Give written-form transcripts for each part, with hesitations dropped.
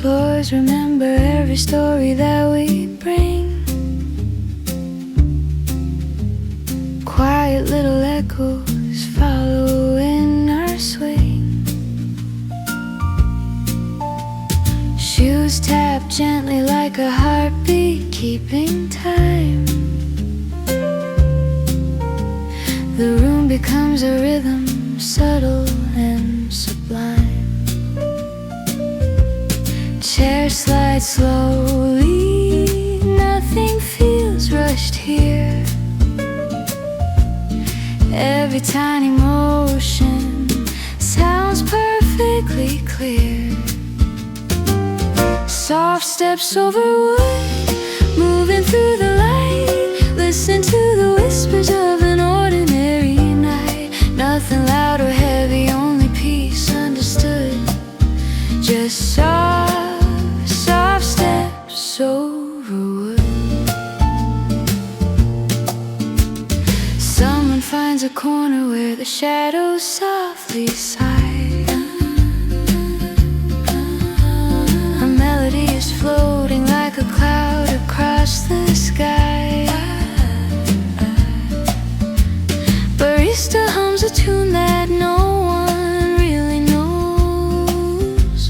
floors remember every story that we bring. Quiet little echoes follow in our swing. Shoes tap gently like a heartbeat, keeping time. The room becomes a rhythm, subtle and sublime. Chairs slide slowly, nothing feels rushed here. Every tiny motion sounds perfectly clear. Soft steps over wood, moving through the light. Listen to the whispers of an ordinary night. Nothing loud or heavy, only peace understood. Just soft, soft steps over wood. Someone finds a corner where the shadows softly sigh. A melody is floating like a cloud across the sky. Barista hums a tune that no one really knows,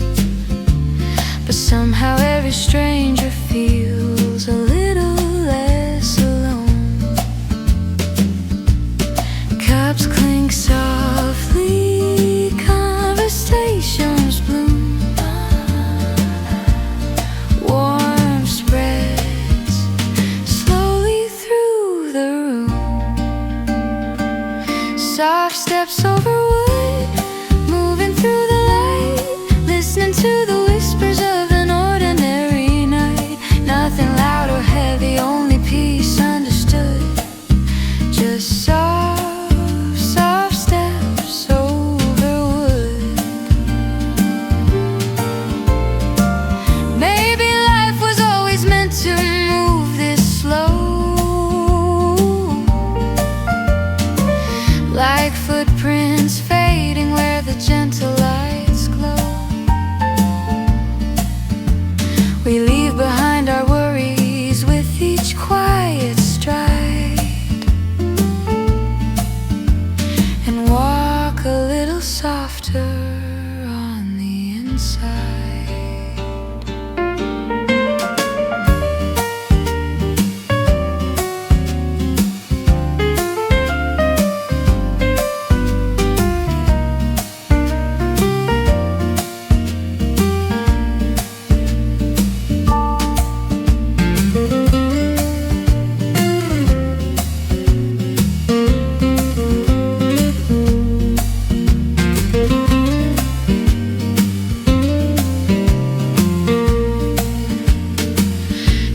but somehow every stranger feels a little less alone. Cups clink softly, conversations bloom. Warmth spreads slowly through the room. Soft steps over wood, moving through the light. Listening to the whispers of an ordinary night. Nothing loud or heavy, only peace understood. Just soft, soft steps over wood. Maybe life was always meant to move this slow, like footprints fading where the gentle lights glow. We leave behind our worries with each quiet stride, and walk a little softer on the inside.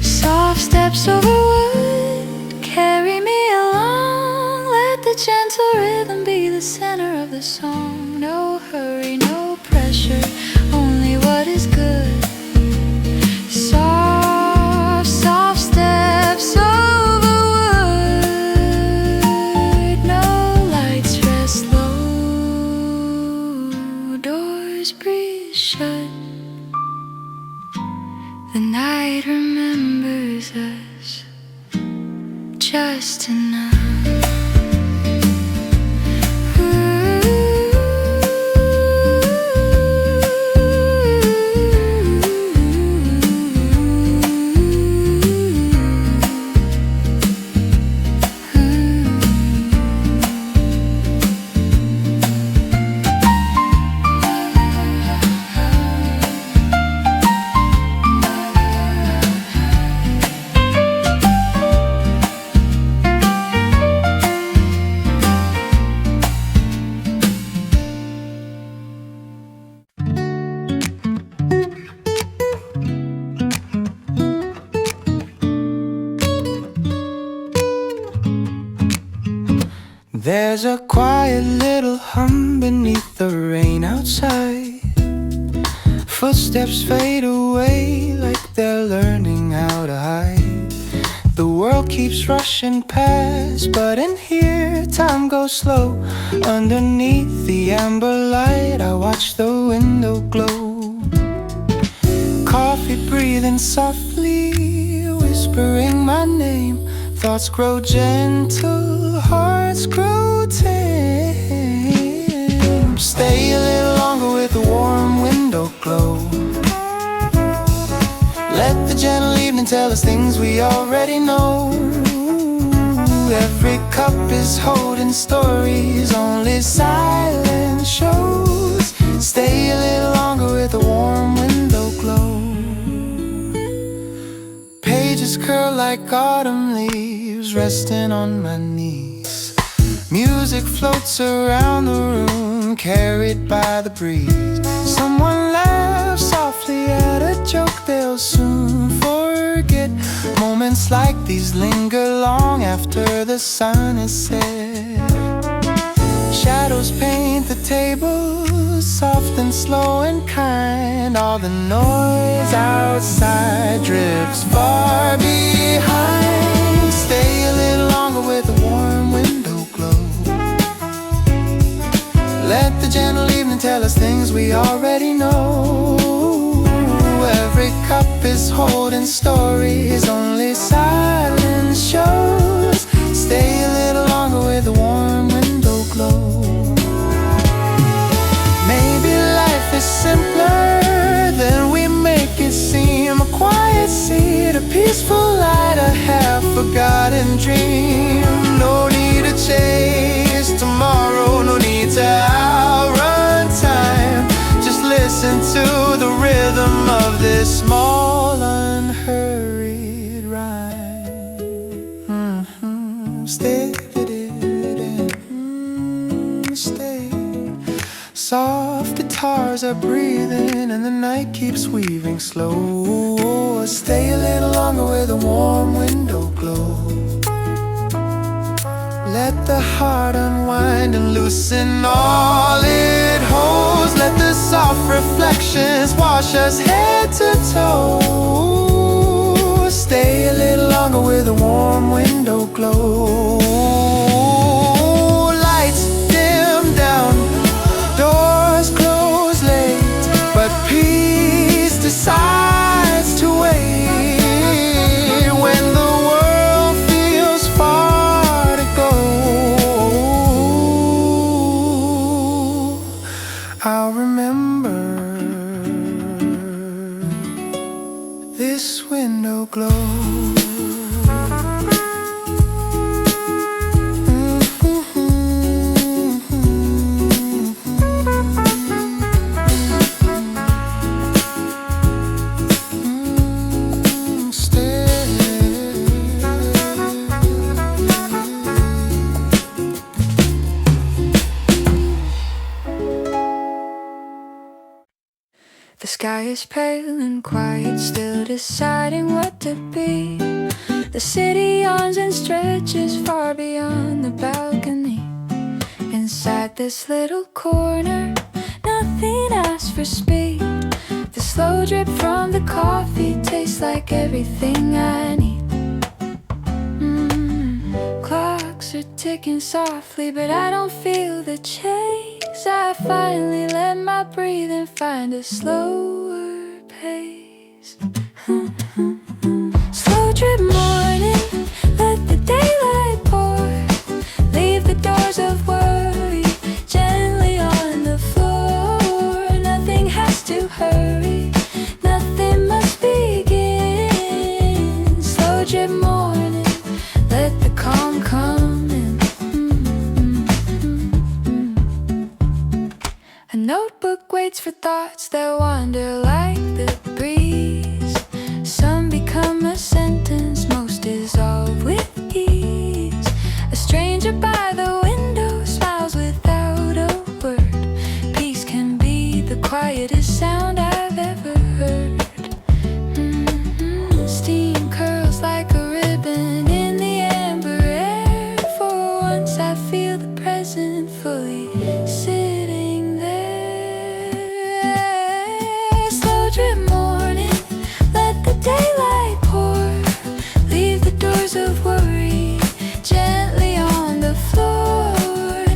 Soft steps over wood, carry me along. Let the gentle rhythm be the center of the song. No hurry, no pressure, only what is good. Soft, soft steps over wood. No lights rest low, doors breathe shut. The night remembers us just enough. There's a quiet little hum beneath the rain outside. Footsteps fade away like they're learning how to hide. The world keeps rushing past, but in here time goes slow. Underneath the amber light I watch the window glow. listen softly, whispering my name. Thoughts grow gentle, hearts grow tame. Stay a little longer with the warm window glow. Let the gentle evening tell us things we already know. Every cup is holding stories only silence shows. Stay a little longer with the warm window glow. Pages curl like autumn leaves, resting on my knees. Music floats around the room, carried by the breeze. Someone laughs softly at a joke they'll soon forget. Moments like these linger long after the sun is set. Shadows paint the tables, soft and slow and kind. All the noise outside drifts far behind. Stay a little longer with the warm window glow. Let the gentle evening tell us things we already know. Every cup is holding stories only silence shows. Stay a little longer with the warm window glow. Maybe life is simpler than we make it seem. A quiet seed, a peaceful light, a half-forgotten dream. No need to chase tomorrow, no need to outrun time. Just listen to the rhythm of this small unhurried rhyme. Stay, stay. Soft guitars are breathing and the night keeps weaving slow. Stay a little longer with a warm window glow. Let the heart unwind and loosen all it holds. Let the soft reflections wash us head to toe. Stay a little longer with a warm window glow. Lights dim down, doors close late, but peace decides to wait. When the world feels far to go, I'll remember this window glow. The sky is pale and quiet, still deciding what to be. The city yawns and stretches far beyond the balcony. Inside this little corner, nothing asks for speed. The slow drip from the coffee tastes like everything I need. Clocks are ticking softly, but I don't feel the chase. I finally let my breathing find a slower pace. Slow drip morning, let the daylight pour. Leave the doors of worry gently on the floor. Nothing has to hurry, nothing must begin. Slow drip morning, let the calm come in. A notebook waits for thoughts that wander like the breeze. Some become a sentence, most dissolve with ease. A stranger by the window smiles without a word. Peace can be the quietest sound I've ever heard. Steam curls like a ribbon in the amber air. For once I feel the present fully sitting there. Slow drip morning, let the daylight pour. Leave the doors of worry gently on the floor.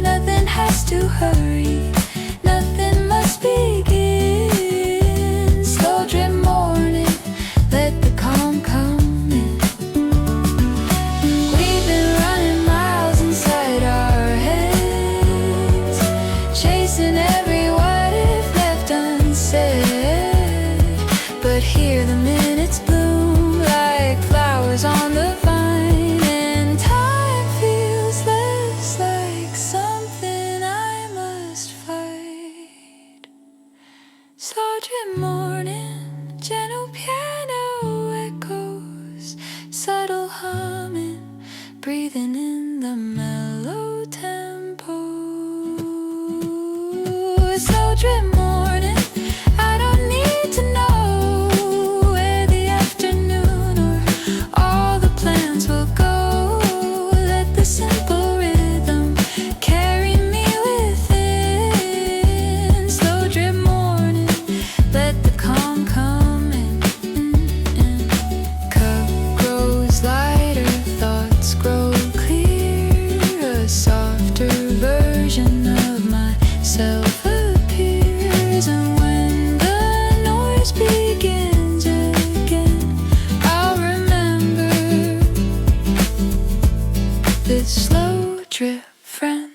Nothing has to hurry, nothing must begin. sultry morning, gentle piano echoes, subtle humming, breathing in the mellow tempo. Sultry morning, I don't need to know where the afternoon or all the plans will go. Let the simple rhythm carry me within. Slow drip morning, let the calm come in. Cup grows lighter, thoughts grow clear. A softer version of myself appears, and when the noise begins again, I'll remember this slow drip friend.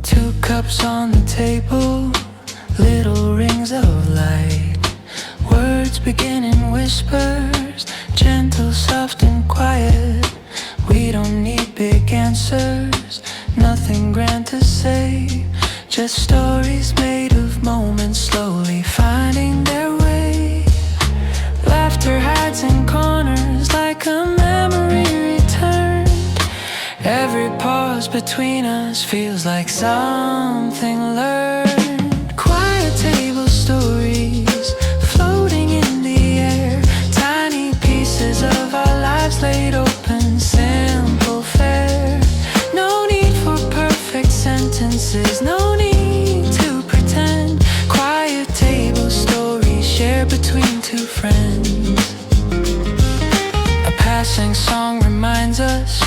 Two cups on the table, little rings of light. Words begin in whispers, gentle, soft and quiet. We don't need big answers, nothing grand to say. Just stories made of moments slowly finding their way. Laughter hides in corners like a memory returned. Every pause between us feels like something learned. Quiet table stories floating in the air, tiny pieces of our lives laid open, simple fare. No need for perfect sentences, no need to pretend. Quiet table stories shared between two friends. A passing song reminds us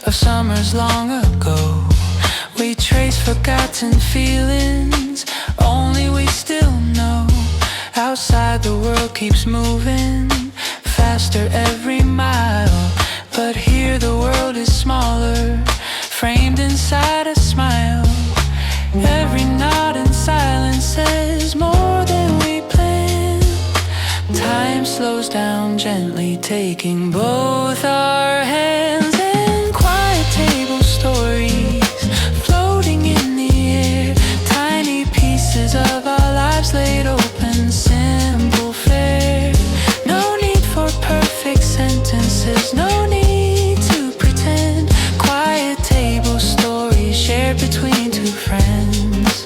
of summers long ago. We trace forgotten feelings, only we still know. Outside the world keeps moving faster every mile, but here the world is smaller, framed inside a smile. Every nod and silence says more than we planned. Time slows down gently, taking both our hands. And quiet table stories floating in the air, tiny pieces of our lives laid open, simple fare. No need for perfect sentences, no need to pretend. Quiet table stories shared between two friends.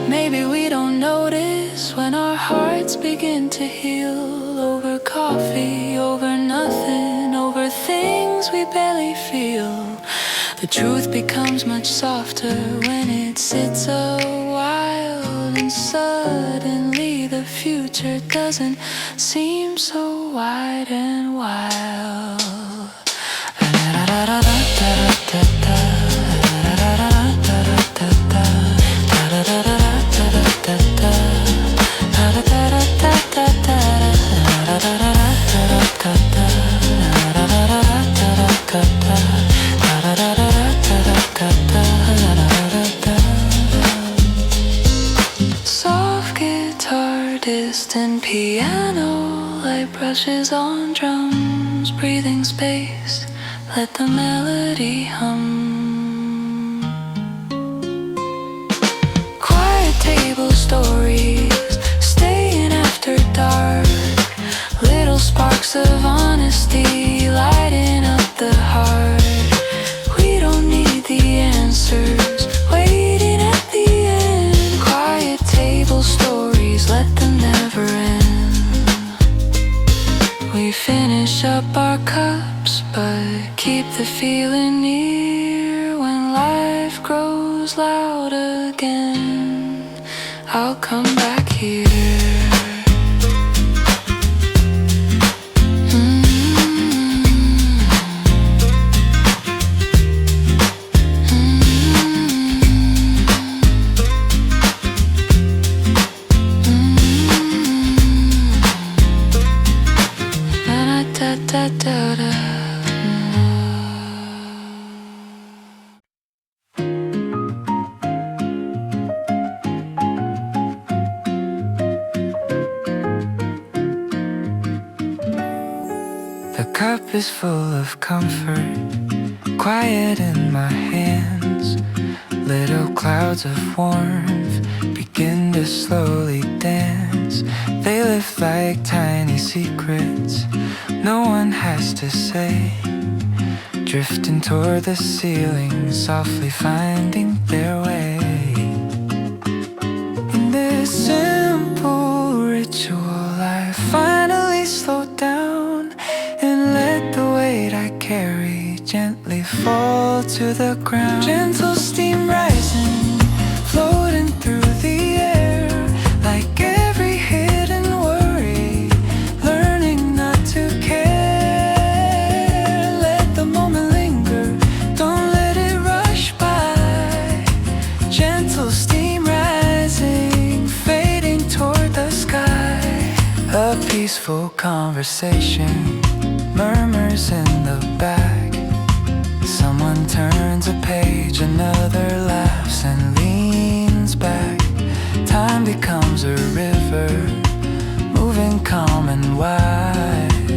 Maybe we don't notice when our hearts begin to heal, over coffee, over nothing, over things we barely feel. The truth becomes much softer when it sits a while, and suddenly the future doesn't seem so wide and wild. Soft guitar, distant piano, light brushes on drums, breathing space, let the melody hum. Quiet table stories, staying after dark, little sparks of honesty lighting up the heart. We don't need the answers, waiting at the end. Quiet table stories, let them never end. We finish up our cups, but keep the feeling near. When life grows loud again, I'll come back here. Da da da da. cup is full of comfort, quiet in my hands. Little clouds of warmth begin to slowly dance. They lift like tiny secrets no one has to say, drifting toward the ceiling, softly finding their way. In this simple ritual, I finally slow down and let the weight I carry gently fall to the ground. Gentle steam rising, floating through the air, like every hidden worry, learning not to care. Let the moment linger, don't let it rush by. Gentle steam rising, fading toward the sky. A peaceful conversation murmurs in the back. Someone turns a page, another laughs and leans back. Time becomes a river, moving calm and wide,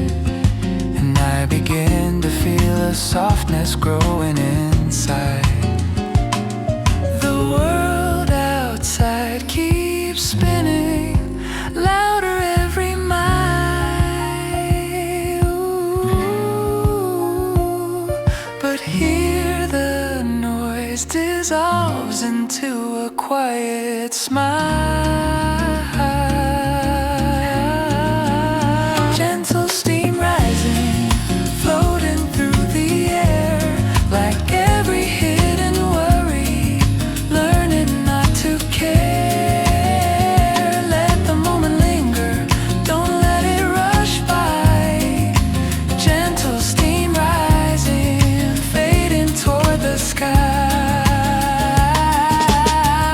and I begin to feel a softness growing inside. The world outside keeps spinning, louder every mile. Ooh, but here the noise dissolves into a quiet smile. Gentle steam rising, floating through the air, like every hidden worry, learning not to care. Let the moment linger, don't let it rush by. Gentle steam rising, fading toward the sky.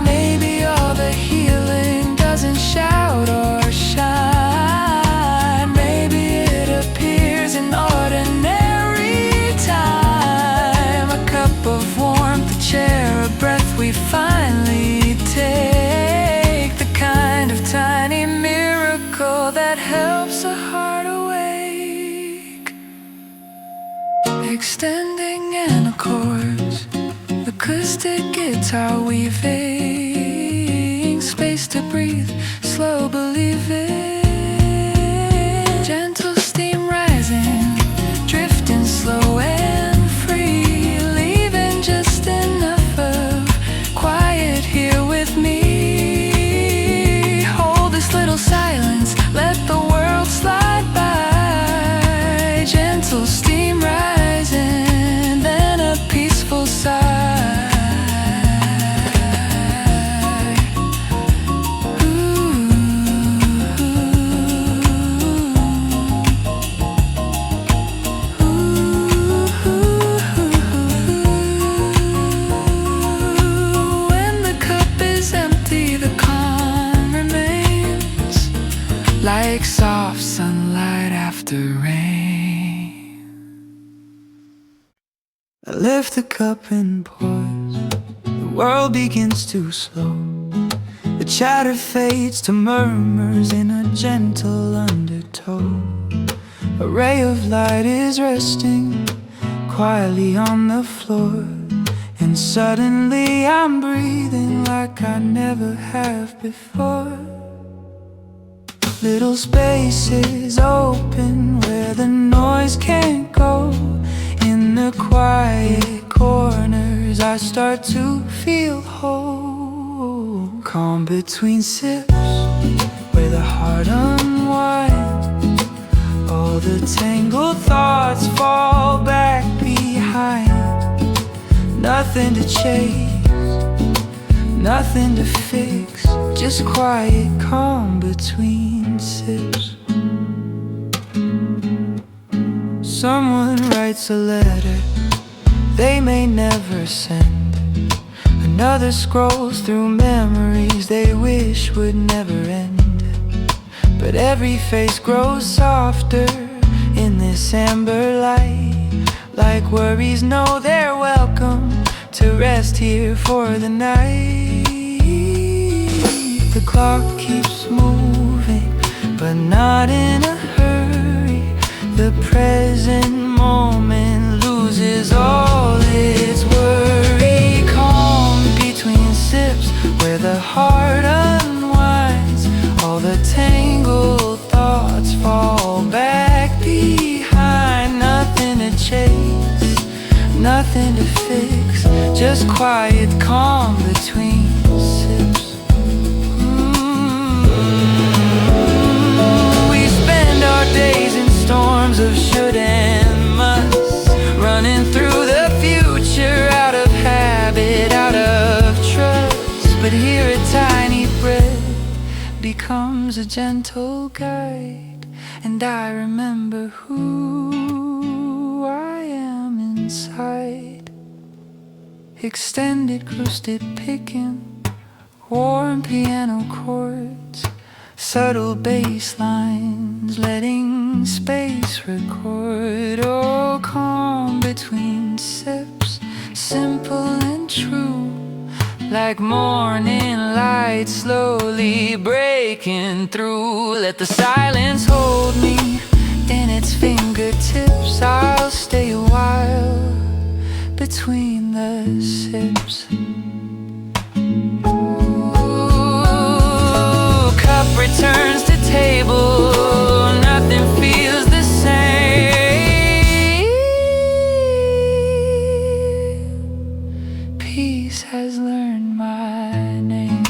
Maybe all the healing doesn't shout or shine. Maybe it appears in ordinary time. A cup of warmth, a chair, a breath we finally take. The kind of tiny miracle that helps a heart awake. Extending an accords, acoustic guitar weaving, space to breathe, slow believing. Gentle steam rising, drifting slow and free, leaving just enough of quiet here with me. Hold this little silence, let the world slide by. Gentle steam rising, then a peaceful sigh. When the cup is empty, the calm remains, like soft sunlight after rain. I lift the cup and pause. The world begins to slow. The chatter fades to murmurs in a gentle undertow. A ray of light is resting quietly on the floor, and suddenly I'm breathing like I never have before. Little spaces open where the noise can't go. In the quiet corners I start to feel whole. Calm between sips where the heart unwinds. All the tangled thoughts fall back behind. Nothing to chase, nothing to fix, just quiet calm between sips. Someone writes a letter they may never send. Another scrolls through memories they wish would never end. But every face grows softer in this amber light, like worries know they're welcome to rest here for the night. The clock keeps moving, but not in a hurry. The present moment loses all its worry. Calm between sips where the heart unwinds. All the tangled thoughts fall back behind. Nothing to chase, nothing to fix, just quiet calm between sips. We spend our days in storms of should and must, running through the future out of habit, out of trust. But here a tiny breath becomes a gentle guide, and I remember who I am inside. Extended crusted picking, warm piano chords, subtle bass lines, letting space record. Oh, calm between sips, simple and true, like morning light slowly breaking through. Let the silence hold me in its fingertips. I'll stay a while between the sips. Ooh, cup returns to table, nothing feels the same. Peace has learned my name.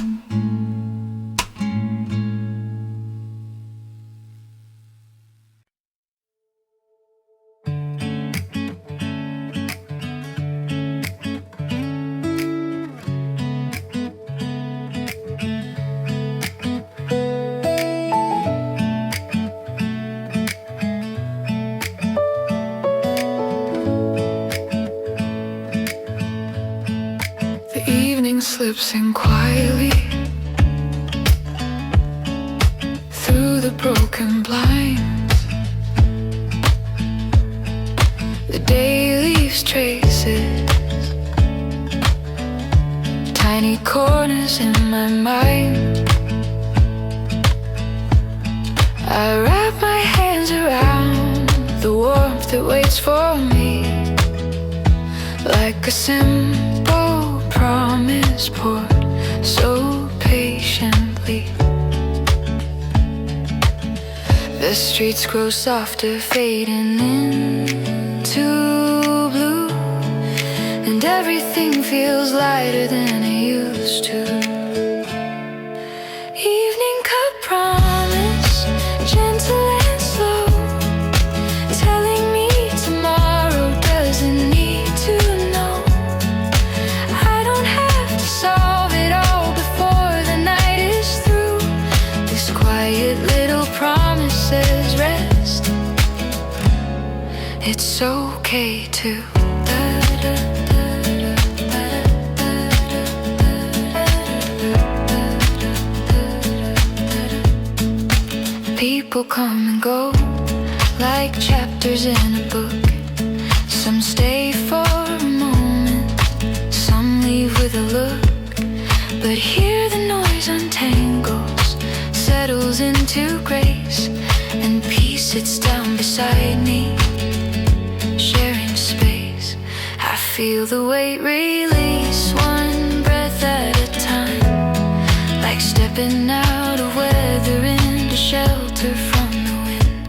The evening slips in quietly through the broken blinds. The day leaves traces, tiny corners in my mind. I wrap my hands around the warmth that waits for me, like a simple promise poured so patiently. The streets grow softer, fading into blue, and everything feels lighter than it used to. Evening cup promise, gentle and slow, telling me tomorrow doesn't need to know. I don't have to solve it all before the night is through. This quiet little promise says rest, it's okay to. People come and go like chapters in a book. Some stay for a moment, some leave with a look. But here the noise untangles, settles into grace, and peace sits down beside me, sharing space. I feel the weight release, one breath at a time, like stepping out of weather into shelter from the wind.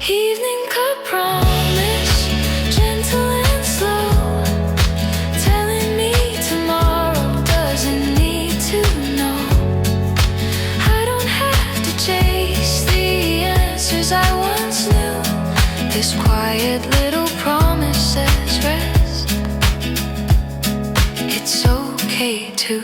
Evening cup promise, gentle and slow, telling me tomorrow doesn't need to know. I don't have to chase the answers I once knew. This quiet little promise says rest, it's okay to.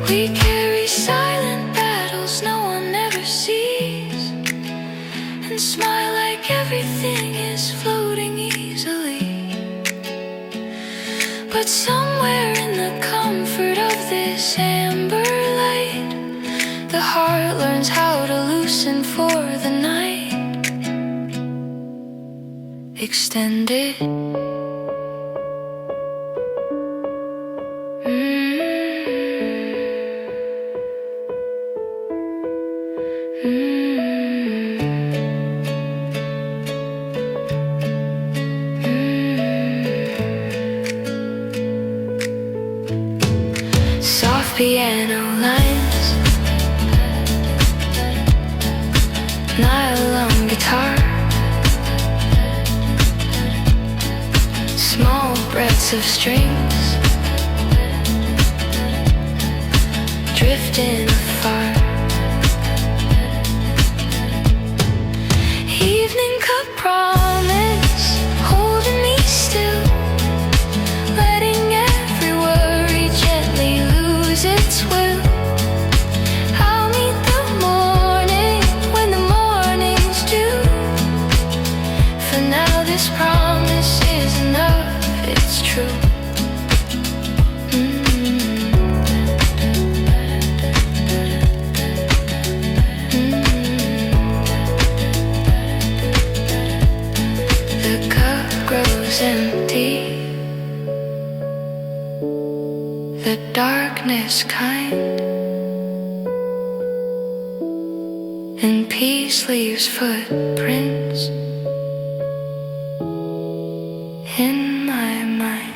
We carry silent battles no one ever sees, and smile like everything is floating easily. But somewhere in the comfort of this amber light, the heart learns how to loosen for the night. Extended. Soft piano lines, nylon guitar, small breaths of strings drifting afar. Evening cup promise, holding me still, letting every worry gently lose its will. I'll meet the morning when the morning's due. For now this promise is enough, it's true. The cup grows empty, the darkness kind, and peace leaves footprints in my mind.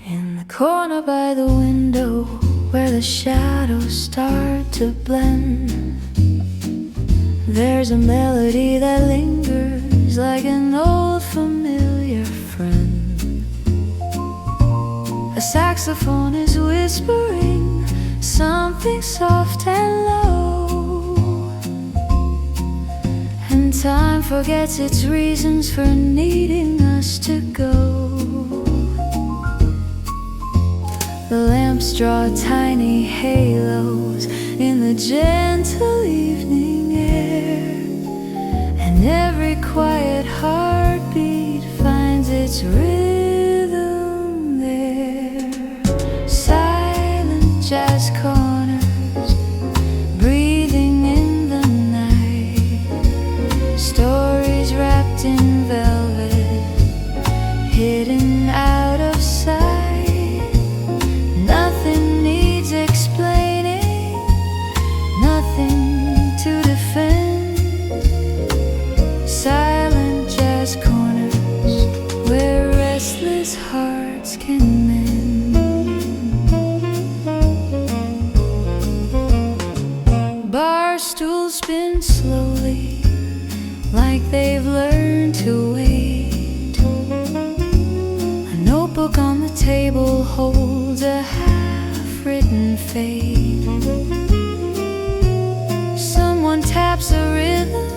In the corner by the window, where the shadows start to blend, there's a melody that lingers like an old familiar friend. A saxophone is whispering something soft and low, and time forgets its reasons for needing us to go. The lamps draw tiny halos in the gentle evening air, and every quiet heartbeat finds its rhythm there. Silent jazz corners, breathing in the night, stories wrapped in velvet, hidden out of sight. Nothing needs explaining, nothing to defend. Silent jazz corners where restless hearts can mend. Bar stools spin slowly, like they've learned to wait. A notebook on the table holds a half-written fate. Someone taps a rhythm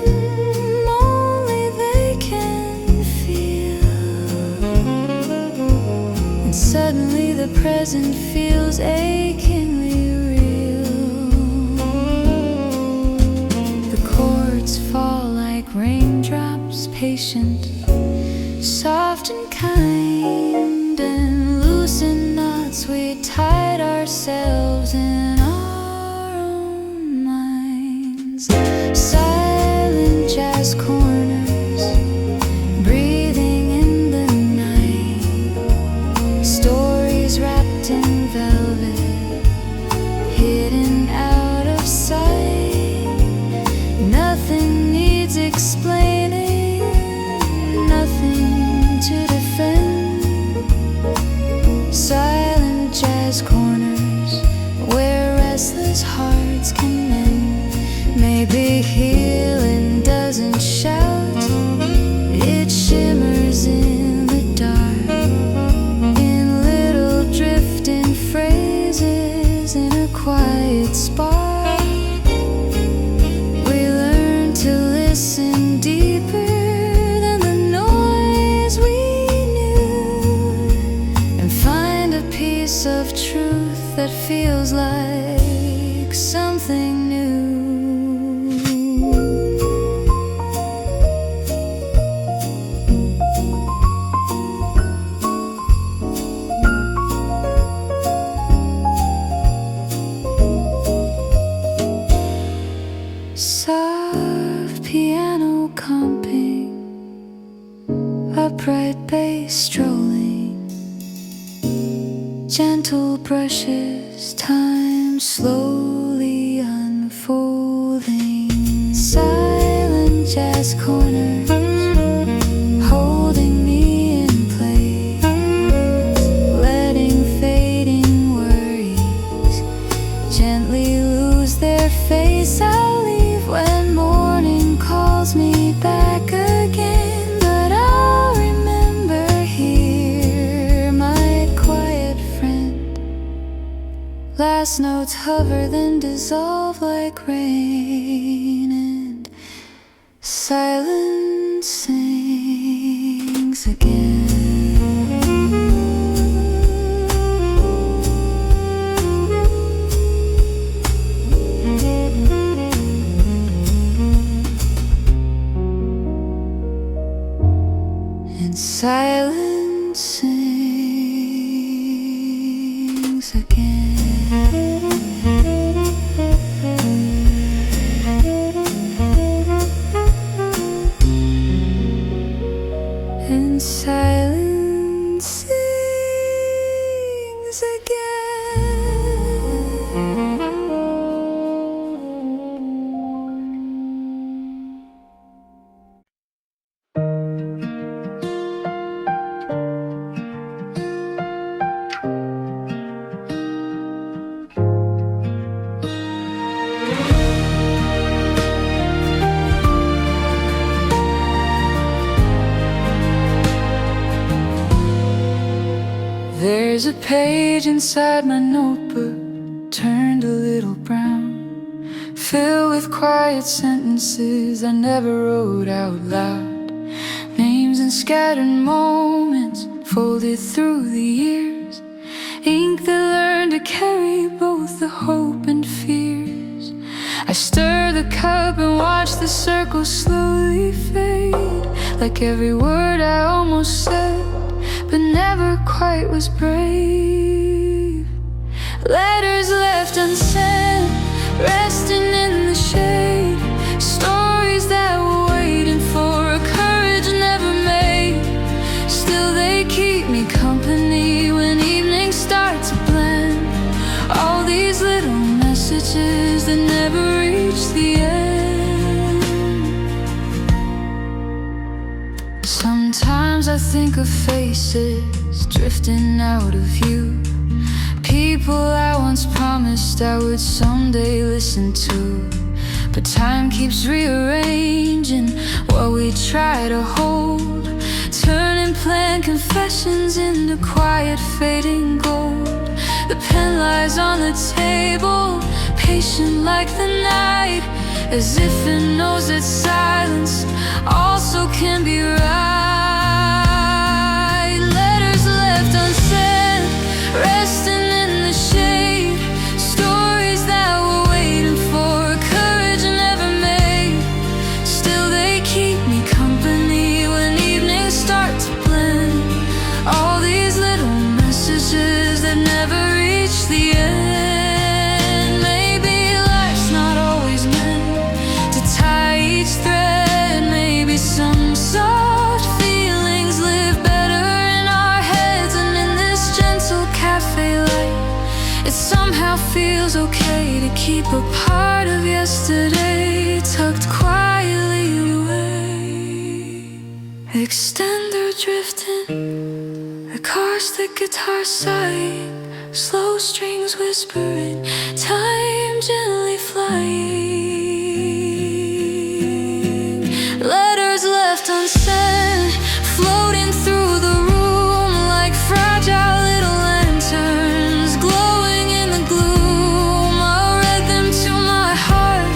only they can feel, and suddenly the present feels achingly real. The chords fall like raindrops, patient, soft and kind, and loosen knots we tied ourselves in our own minds. Silent jazz corners, breathing in the night, stories wrapped in velvet, hidden out of sight. Nothing needs explaining, nothing to defend. Silent jazz corners where restless hearts can mend. Maybe healing doesn't shout, it shimmers in the dark, in little drifting phrases, in a quiet spark. We learn to listen deeper than the noise we knew, and find a piece of truth that feels like some soft piano comping, upright bass strolling, gentle brushes, time slowly unfolding, silent jazz corners holding me in place, letting fading worries gently lose their face. I'll leave when morning calls me back again, but I'll remember here, my quiet friend. Last notes hover, then dissolve like rain, and silence sings again. And silence sings again. And silence sings again. There's a page inside my notebook, turned a little brown, filled with quiet sentences I never wrote out loud. Names and scattered moments folded through the years, ink that learned to carry both the hope and fears. I stir the cup and watch the circle slowly fade, like every word I almost said but never quite was brave. Letters left unsent, resting in the shade, stories that were waiting for a courage never made. Still they keep me company when evenings start to blend, all these little messages that never reach the end. Sometimes I think of faces drifting out of view, people I once promised I would someday listen to, but time keeps rearranging what we try to hold, turning planned confessions into quiet fading gold. The pen lies on the table, patient like the night, as if it knows that silence also can be right. Letters left unsent, resting in the shade, stories that were waiting for courage never made. Still they keep me company when evenings start to blend, all these little messages that never reach the end. Maybe life's not always meant to tie each thread, maybe some soft feelings live better in our heads, and in this gentle cafe light it somehow feels okay to keep a part of yesterday tucked quietly away. Extender drifting, acoustic guitar sighing, slow strings whispering, time gently flying. Letters left unsent, floating through the room like fragile little lanterns, glowing in the gloom. I'll read them to my heart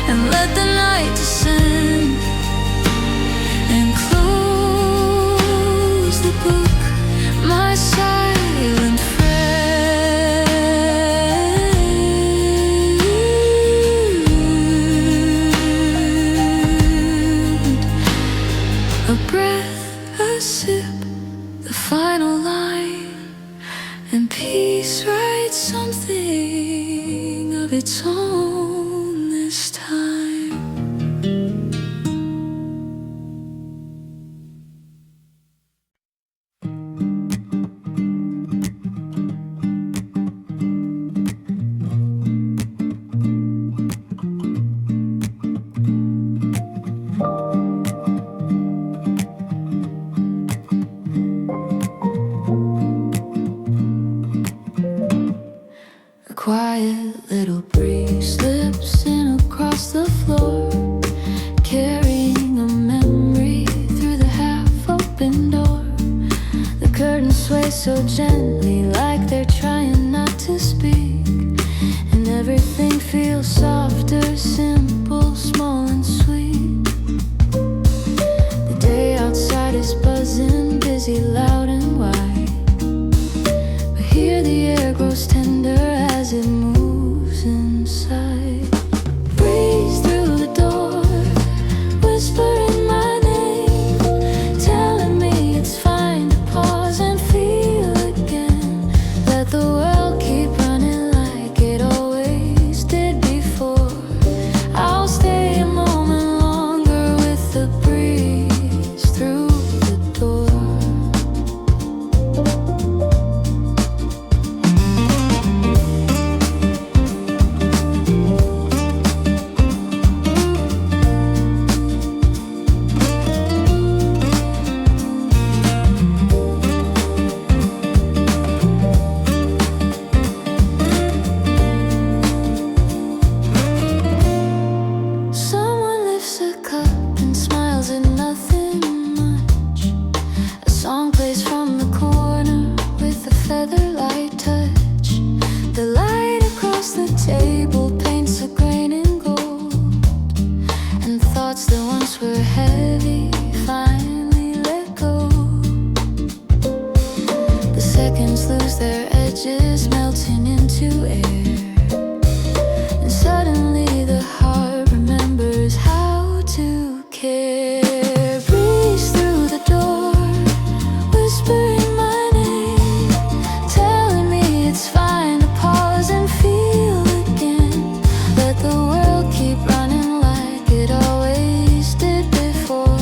and let the night descend, and close the book, my silent friend. A breath, a sip, the final line, and peace writes something of its own this time. and thoughts that once were heavy finally let go. The seconds lose their edges, melting into air, and suddenly the heart remembers how to care. Breeze through the door, whispering my name, telling me it's fine to pause and feel again. Let the world keep running like it always did before.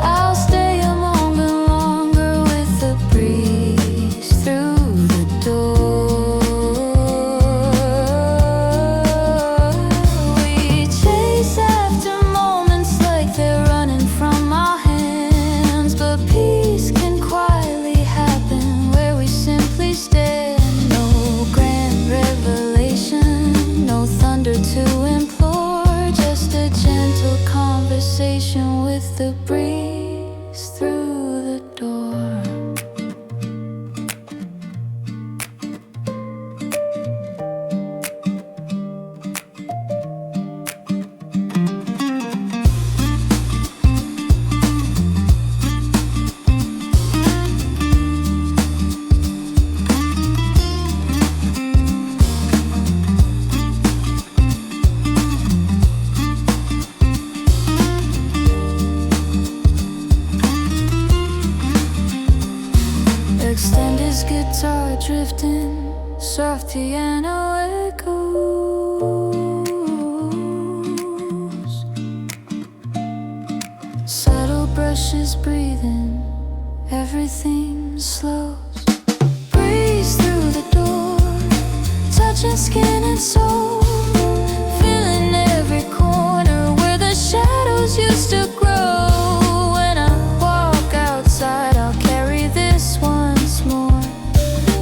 I'll stay a moment longer with the breeze through the door. We chase after moments like they're running from our hands, but peace can quietly happen where we simply stand. No grand revelation, no thunder to implore, just a gentle conversation with the breeze through the door. Extend his guitar drifting, soft piano echoes, subtle brushes breathing, everything slows. Breeze through the door, touching skin and soul, feeling every corner where the shadows used to grow. When I walk outside, I'll carry this once more,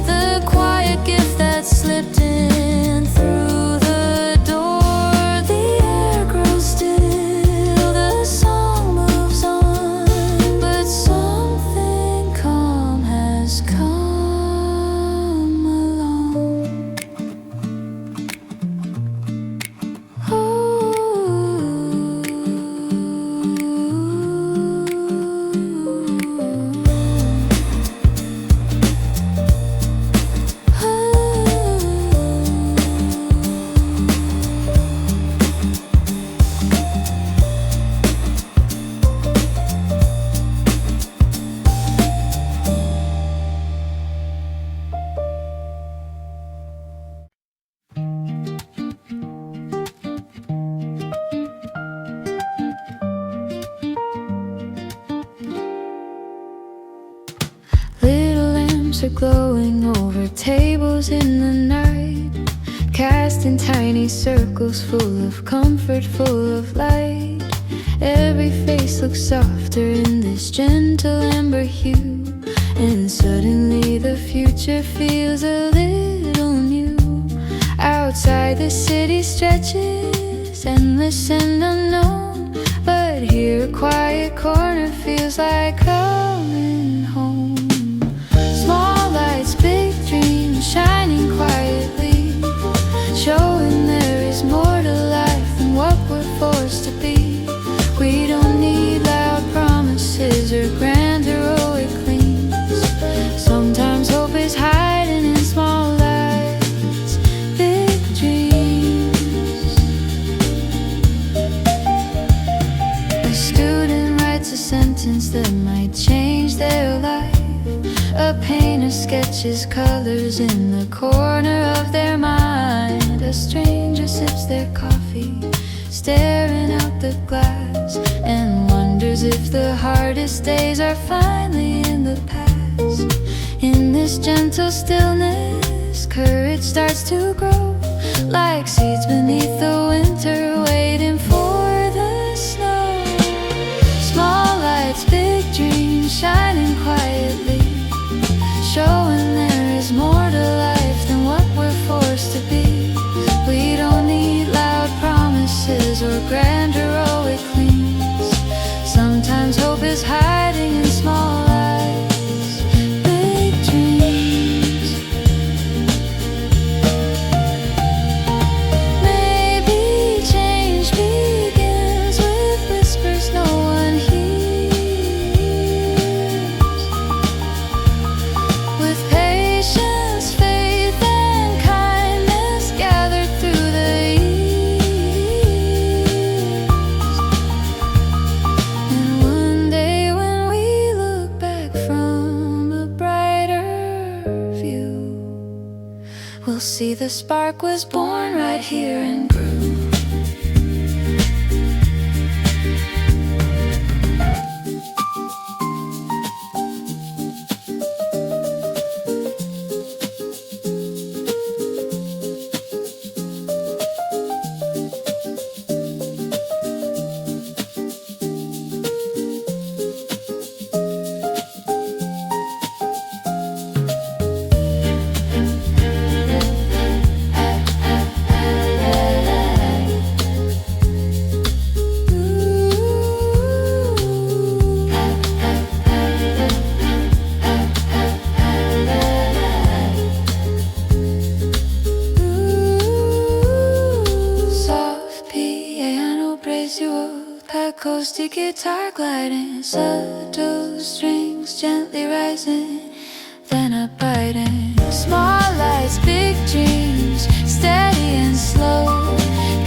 the quiet gift that slipped in through the door. The air grows still, the song moves on, but something calm has come along. Little lamps are glowing over tables in the night, casting tiny circles full of comfort, full of light. Every face looks softer in this gentle amber hue, and suddenly the future feels a little new. Outside the city stretches, endless and unknown, but here a quiet corner feels like coming home. Small lights, big dreams, shining quietly, showing there is more to life than what we're forced to be. We don't need loud promises or grand heroic claims. Sometimes hope is hiding in small lights, big dreams. A student writes a sentence that might change their life. A painter sketches colors in the corner of their mind. A stranger sips their coffee, staring out the glass, and wonders if the hardest days are finally in the past. In this gentle stillness, courage starts to grow, like seeds beneath the winter, waiting for the snow. Small lights, big dreams, shining quietly, showing there is more to life than what we're forced to be. We don't need loud promises or grand heroic claims. Sometimes hope is hiding in small lights, big dreams. Maybe change begins with see the spark was born right here and grew. Acoustic guitar gliding, subtle strings gently rising, then a biting. Small lights, big dreams, steady and slow,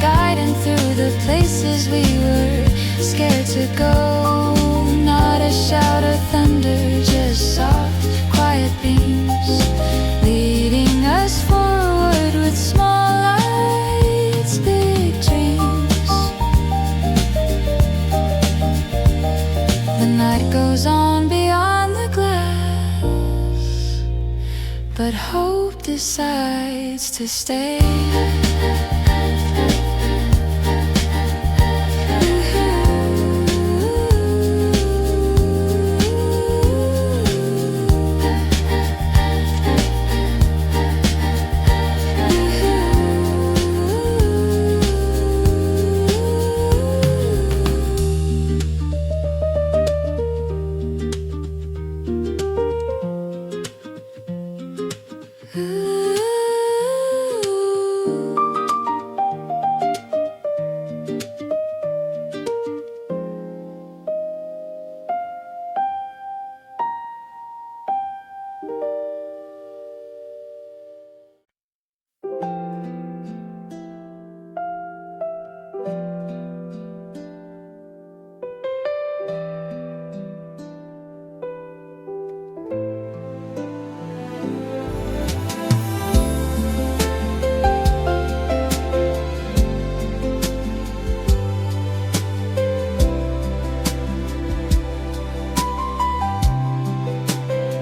guiding through the places we were scared to go. Not a shout of thunder, just soft, quiet beams, leading us forward with small lights, big dreams. The night goes on beyond the glass, but hope decides to stay.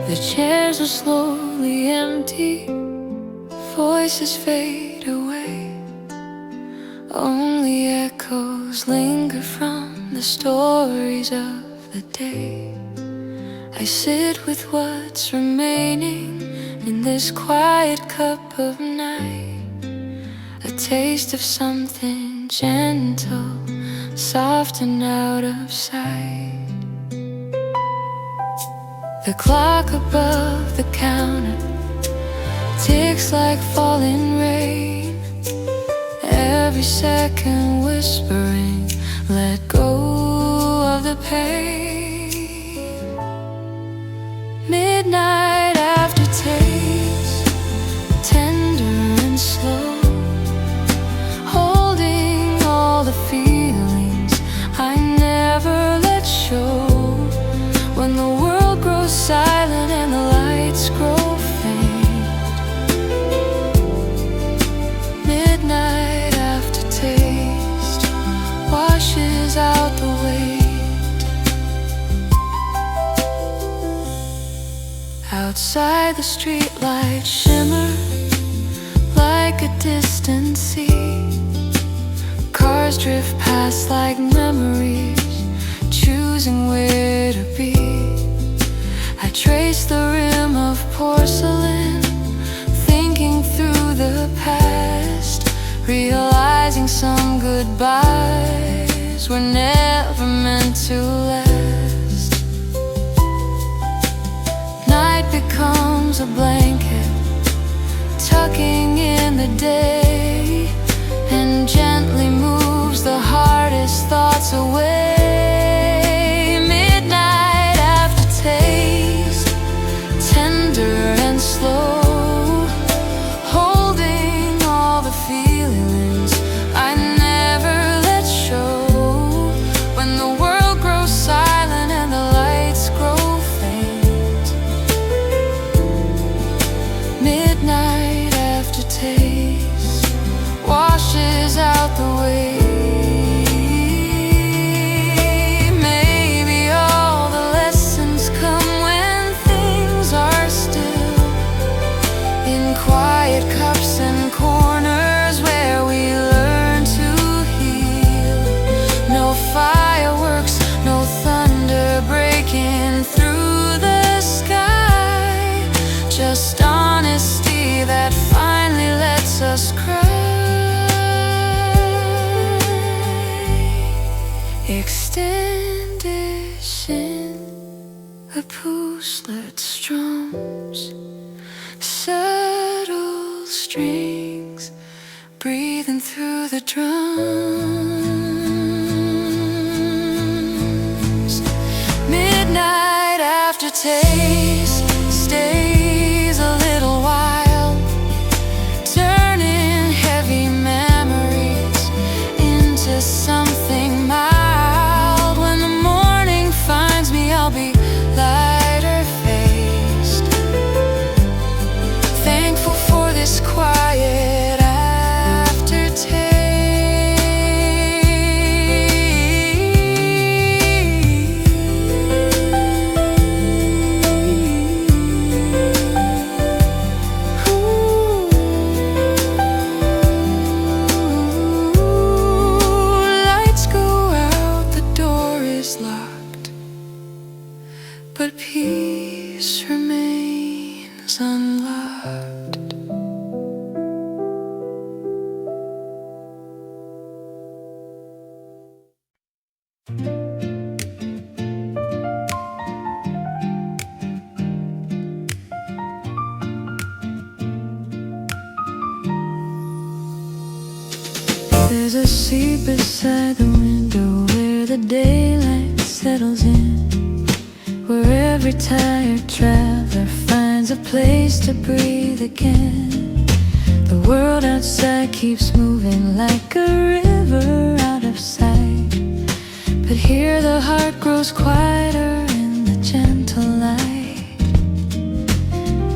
The chairs are slowly empty, voices fade away, only echoes linger from the stories of the day. I sit with what's remaining in this quiet cup of night, a taste of something gentle, soft and out of sight. The clock above the counter ticks like falling rain, every second whispering, let go of the pain. Midnight aftertaste, tender and slow, holding all the feelings I never let show. When the world grows silent and the lights grow faint, midnight aftertaste washes out the weight. Outside the streetlights shimmer like a distant sea, cars drift past like memories, choosing where to be. I trace the rim of porcelain, thinking through the past, realizing some goodbyes were never meant to last. Night becomes a blanket, tucking in the day, and gently moves the hardest thoughts away. Midnight extinguishing a puslet strums, subtle strings breathing through the drums. Midnight aftertaste stays a little while, turning heavy memories into something mild. When the morning finds me, I'll be lighter faced, thankful for this quiet aftertaste. Lights go out, the door is locked, but peace remains unlocked. There's a seat beside the window where the daylight settles in, where every tired traveler finds a place to breathe again. The world outside keeps moving like a river out of sight, but here the heart grows quieter in the gentle light.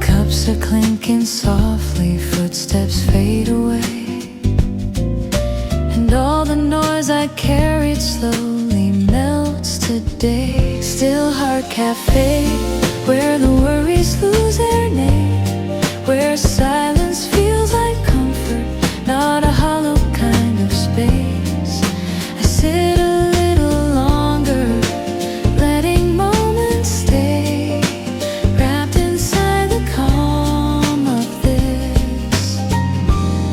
Cups are clinking softly, footsteps fade away, and all the noise I carried slowly melts today. Still Heart Cafe, where the worries lose their name, where silence feels like comfort, not a hollow kind of space. I sit a little longer, letting moments stay, wrapped inside the calm of this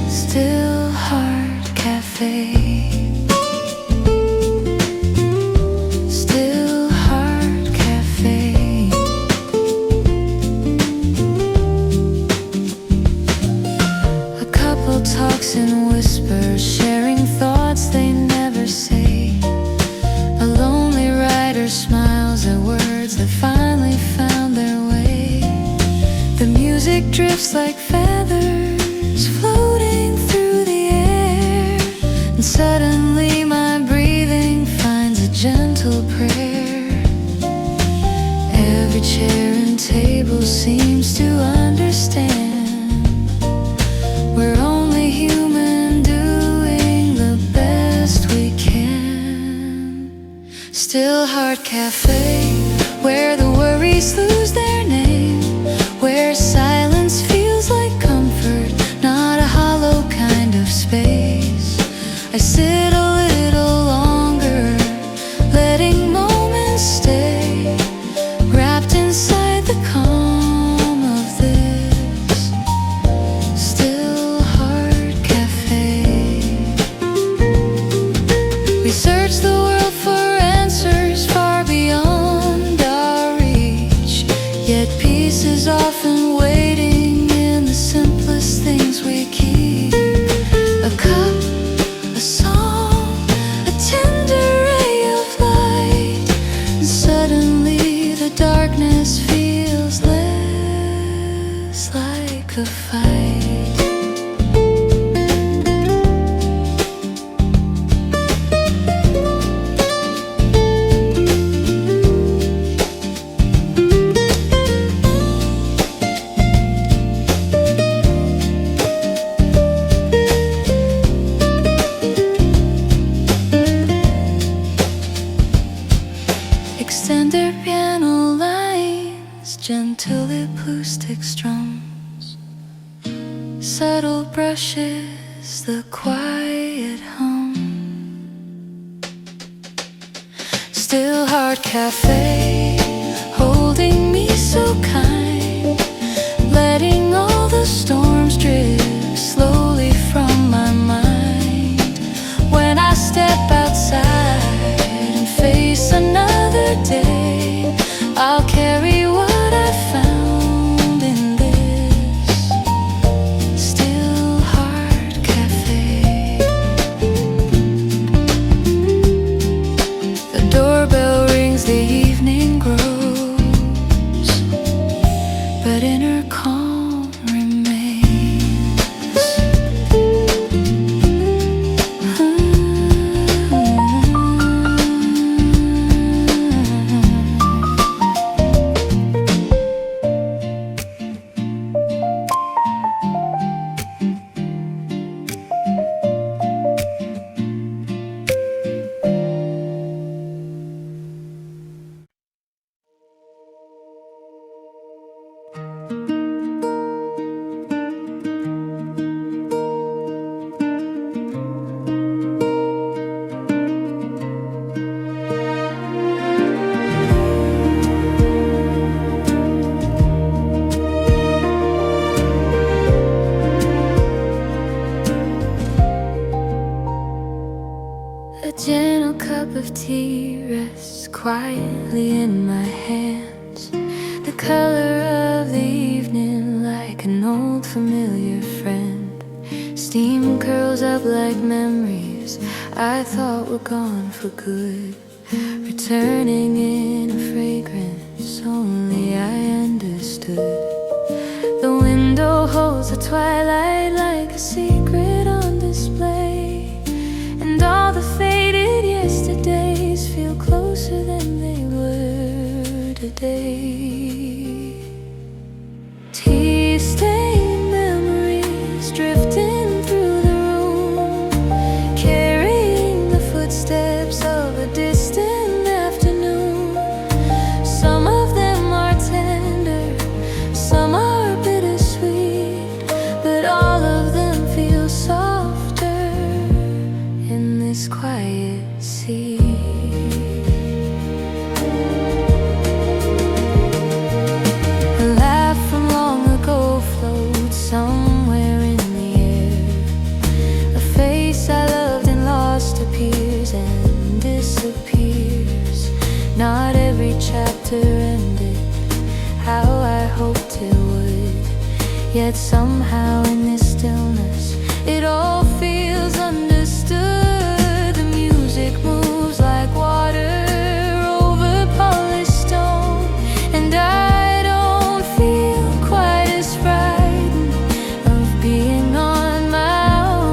Still Heart Cafe. Still Heart Cafe. A couple talks in whispers, sharing thoughts they never say. A lonely writer smiles at words that finally found their way. The music drifts like feathers floating through the air, and suddenly my breathing finds a gentle prayer. Every chair and table seems to understand we're only human, doing the best we can. Still Heart Cafe, where the worries lose their name, where silence feels like comfort, not a hollow kind of space. I sit a little longer, letting moments stay, wrapped inside the calm of this Still Heart Cafe. We search the world for answers far beyond our reach, yet peace is often waiting in the simplest things we keep. A cup, a song, a tender ray of light, and suddenly the darkness feels less like a fight. Extended piano lines, gentle acoustic strums, subtle brushes, the quiet hum. Still Heart Cafe, holding me so kind, letting all the storms drift slowly from my mind. When I step outside and face quietly in my hands, the color of the evening like an old familiar friend. Steam curls up like memories I thought were gone for good, returning in a fragrance only I understood. The window holds the twilight like a secret on display, and all the faded yesterdays feel closer than they were today. Tea-stained memories drifting through the room, carrying the footsteps of a distant afternoon. Some of them are tender, some are bittersweet, but all of them feel softer in this quiet sea. A laugh from long ago floats somewhere in the air. A face I loved and lost appears and disappears. Not every chapter ended how I hoped it would, yet somehow in this stillness it all feels understood. The music moves like water over polished stone, and I don't feel quite as frightened of being on my own.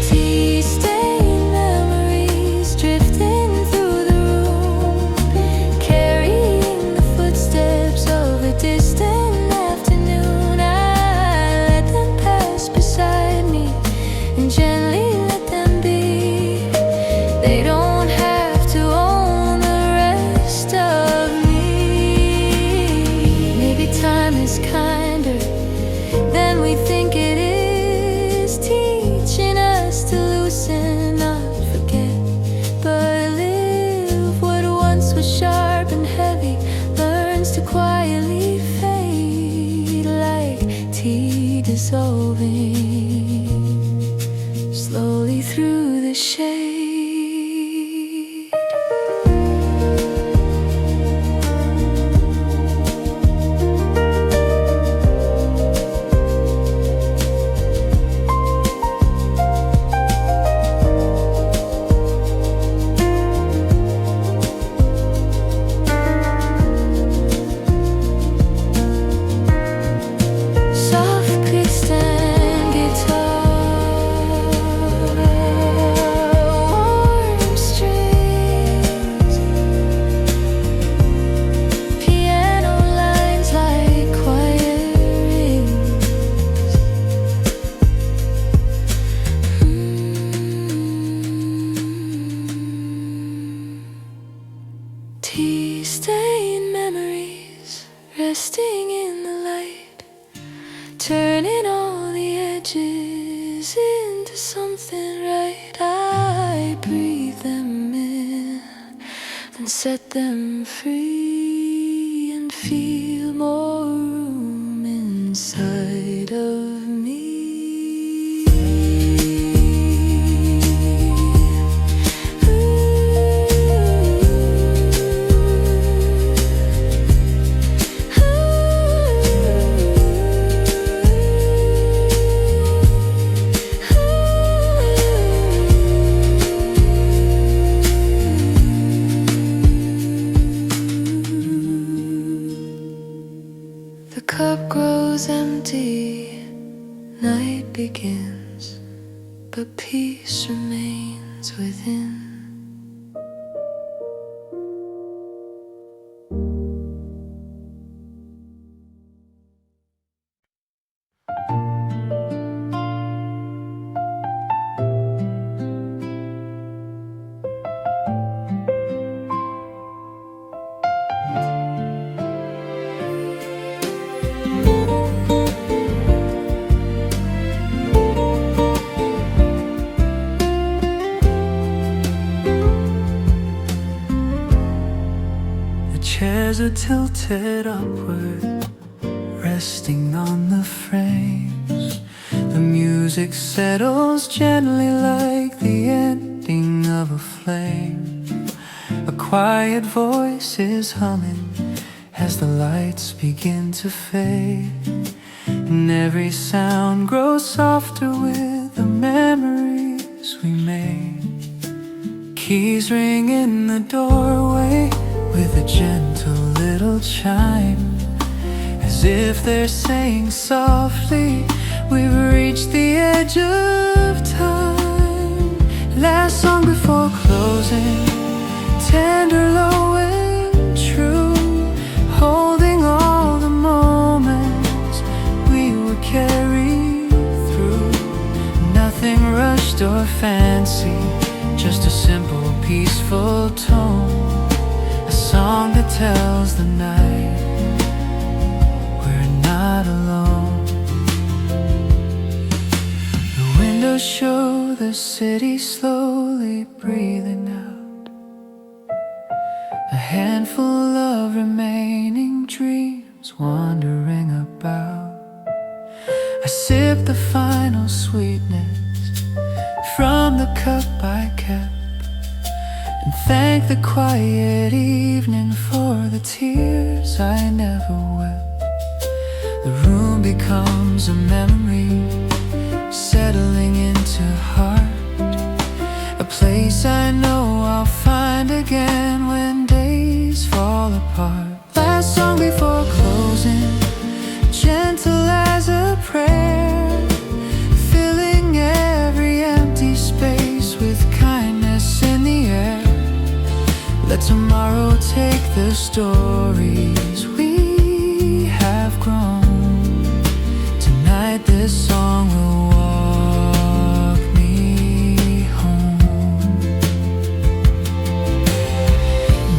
Tea-stained memories drifting through the room, carrying the footsteps of a distant afternoon. I let them pass beside me and gently let them be. They don't have to own the rest of me. Maybe time is kinder than we think it is, teaching us to loosen, not forget, but live. What once was sharp and heavy learns to quietly fade like tea dissolving slowly through the shade. Soft picks and guitar, warm strings, piano lines like quiet rings. Tea-stained memories resting in the light, turning all the edges into something right. I breathe them in, then set them free, and feel more room inside of me. The cup grows empty, night begins, but peace remains within. Chairs are tilted upward, resting on the frames. The music music settles gently like the ending of a flame. A quiet voice is humming as the lights begin to fade, and every sound grows softer with the memories we made. Keys ring in the doorway with a gentle little chime, as if they're saying softly, we've reached the edge of time. Last song before closing, tender, low and true, holding all the moments we would carry through. Nothing rushed or fancy, just a simple, peaceful tone, a song that tells the night we're not alone. The windows show the city slowly breathing out, a handful of remaining dreams wandering about. I sip the final sweetness from the cup I kept, and thank the quiet evening for the tears I never wept. The room becomes a memory, settling into heart, a place I know I'll find again when days fall apart. Last song before closing, gentle as a prayer, filling every empty space with kindness in the air. Let tomorrow take the stories we have grown. Tonight this song will walk me home.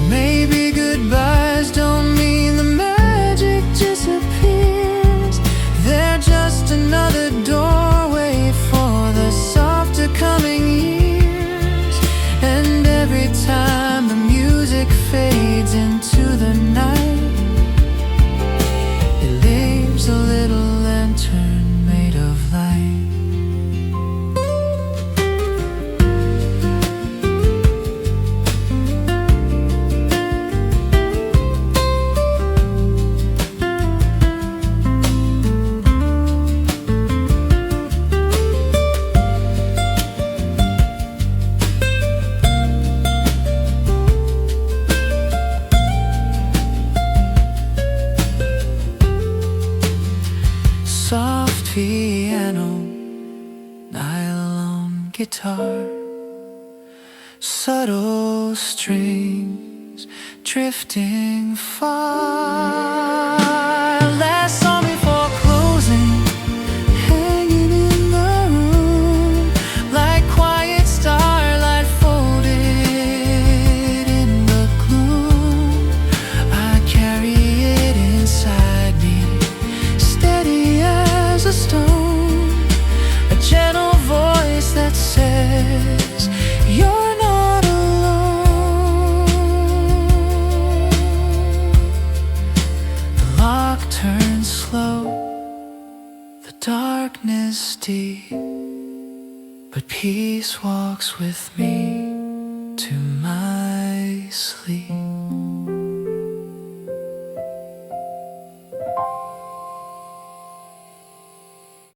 Maybe goodbyes don't mean the magic disappears, they're just another doorway for the softer coming years. And every time the music fades into the night, it leaves a little lantern made of light. Soft piano, nylon guitar, subtle strings drifting far. Last song before closing, hanging in the room like quiet starlight folded in the gloom. I carry it inside me, steady as a stone, a gentle voice that says you're not alone. The lock turns slow, the darkness deep, but peace walks with me to my sleep.